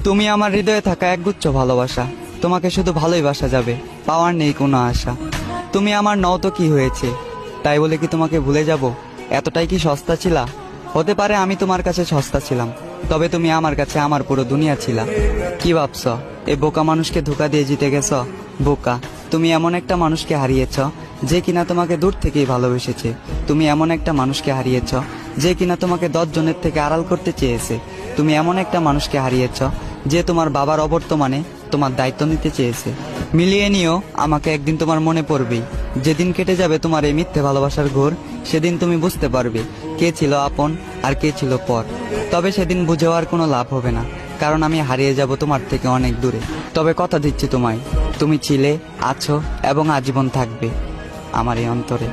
তুমি আমার হৃদয়ে থাকা একগুচ্ছ ভালোবাসা, তোমাকে শুধু ভালোই বাসা যাবে, পাওয়ার নেই কোনো আশা। তুমি আমার নও তো কি হয়েছে, তাই বলে কি তোমাকে ভুলে যাব? এতটাই কি সস্তা ছিলা? হতে পারে আমি তোমার কাছে সস্তা ছিলাম, তবে তুমি আমার কাছে আমার পুরো দুনিয়া ছিলা। কি ভাবছ, এই বোকা মানুষকে ধোকা দিয়ে জিতে গেছ? বোকা, তুমি এমন একটা মানুষকে হারিয়েছ যে কিনা তোমাকে দূর থেকেই ভালোবেসেছে। তুমি এমন একটা মানুষকে হারিয়েছ যে কিনা তোমাকে 10 জনের থেকে আড়াল করতে চেয়েছে। তুমি এমন একটা মানুষকে হারিয়েছ যে তোমার বাবার অবর্তমানে তোমার দায়িত্ব নিতে চেয়েছে। মিলিয়ে নিও, আমাকে একদিন তোমার মনে পড়বেই। যেদিন কেটে যাবে তোমার এই মিথ্যে ভালোবাসার ঘোর, সেদিন তুমি বুঝতে পারবে কে ছিল আপন আর কে ছিল পর। তবে সেদিন বুঝেও আর কোনো লাভ হবে না, কারণ আমি হারিয়ে যাব তোমার থেকে অনেক দূরে। তবে কথা দিচ্ছি তোমায়, তুমি ছিলে, আছো এবং আজীবন থাকবে আমার এই অন্তরে।